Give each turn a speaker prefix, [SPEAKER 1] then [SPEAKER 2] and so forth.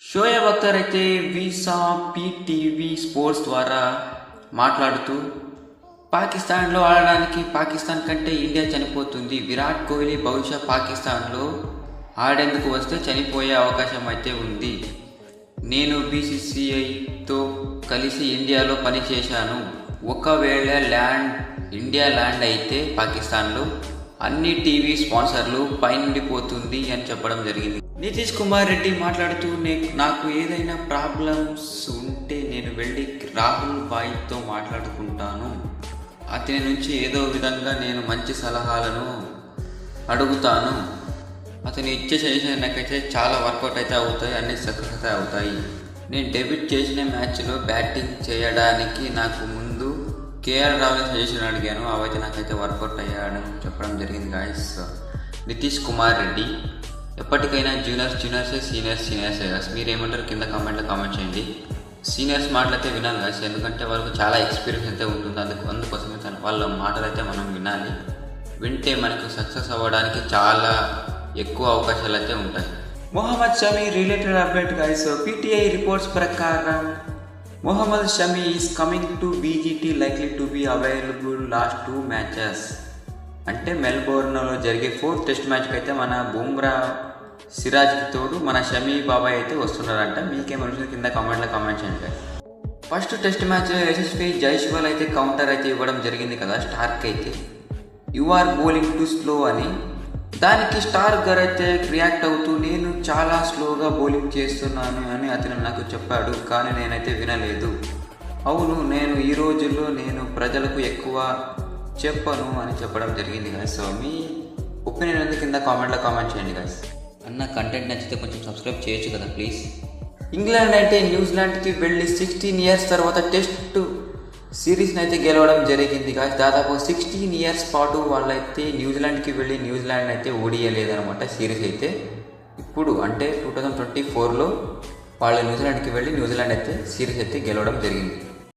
[SPEAKER 1] షోయబ్ అఖ్తర్ అయితే visa PTV sports ద్వారా మాట్లాడుతూ పాకిస్తాన్లో ఆడడానికి పాకిస్తాన్ కంటే ఇండియా చనిపోతుంది, విరాట్ కోహ్లీ బహుశా పాకిస్తాన్లో ఆడేందుకు వస్తే చనిపోయే అవకాశం అయితే ఉంది. నేను బీసీసీఐతో కలిసి ఇండియాలో పనిచేశాను. ఒకవేళ ఇండియా ల్యాండ్ అయితే పాకిస్తాన్లో అన్ని టీవీ స్పాన్సర్లు పైనుండిపోతుంది అని చెప్పడం జరిగింది. నితీష్ కుమార్ రెడ్డి మాట్లాడుతూ నాకు ఏదైనా ప్రాబ్లమ్స్ ఉంటే నేను వెళ్ళి రాహుల్ భాయ్తో మాట్లాడుకుంటాను. అతని నుంచి ఏదో విధంగా నేను మంచి సలహాలను అడుగుతాను. అతను ఇచ్చే సజెషన్ నాకైతే చాలా వర్కౌట్ అయితే అవుతాయి, అన్ని సక్సెస్ అయితే అవుతాయి. నేను డెబ్యూట్ చేసిన మ్యాచ్లో బ్యాటింగ్ చేయడానికి నాకు ముందు కేఎల్ రాహుల్ సజెషన్ అడిగాను, అవైతే నాకైతే వర్కౌట్ అయ్యాడని చెప్పడం జరిగింది గాయస్. నితీష్ కుమార్ రెడ్డి ఎప్పటికైనా జూనియర్సే సీనియర్సే గాయస్. మీరు ఏమంటారు కింద కామెంట్లో కామెంట్ చేయండి. సీనియర్స్ మాటలైతే వినాలి గాయస్, ఎందుకంటే వాళ్ళకు చాలా ఎక్స్పీరియన్స్ అయితే ఉంటుంది. అందుకోసమే వాళ్ళ మాటలు అయితే మనం వినాలి. వింటే మనకు సక్సెస్ అవ్వడానికి చాలా ఎక్కువ అవకాశాలు అయితే ఉంటాయి. Mohammed Shami related update guys. PTI reports ప్రకారం Mohammed Shami is coming to BGT, likely to be available last 2 matches. అంటే మెల్బోర్న్లో జరిగే 4th టెస్ట్ మ్యాచ్కి అయితే మన బుమ్రా సిరాజ్కి తోడు మన షమీ బాబాయ్ అయితే వస్తున్నారంట. మీకేమనిపిస్తుంది కింద కామెంట్లో కామెంట్ చేయండి. First test match Yashasvi Jaiswal అయితే కౌంటర్ అయితే ఇవ్వడం జరిగింది కదా స్టార్క్ అయితే, you are bowling to slow అని. దానికి స్టార్ గారు అయితే రియాక్ట్ అవుతూ నేను చాలా స్లోగా బౌలింగ్ చేస్తున్నాను అని అతను నాకు చెప్పాడు, కానీ నేనైతే వినలేదు. అవును, నేను ఈ రోజుల్లో నేను ప్రజలకు ఎక్కువ చెప్పను అని చెప్పడం జరిగింది కదా. సో మీ ఒపీనియన్ ఉంది కింద కామెంట్లో కామెంట్ చేయండి గాయస్. అన్న కంటెంట్ నచ్చితే కొంచెం సబ్స్క్రైబ్ చేయొచ్చు కదా ప్లీజ్. ఇంగ్లాండ్ అయితే న్యూజిలాండ్కి వెళ్ళి 16 years తర్వాత టెస్ట్ సిరీస్ని అయితే గెలవడం జరిగింది గాయస్. దాదాపు 16 years పాటు వాళ్ళైతే న్యూజిలాండ్కి వెళ్ళి న్యూజిలాండ్ అయితే ఓడియలేదనమాట సిరీస్ అయితే. ఇప్పుడు అంటే 2024లో వాళ్ళు న్యూజిలాండ్కి వెళ్ళి న్యూజిలాండ్ అయితే సిరీస్ అయితే గెలవడం జరిగింది.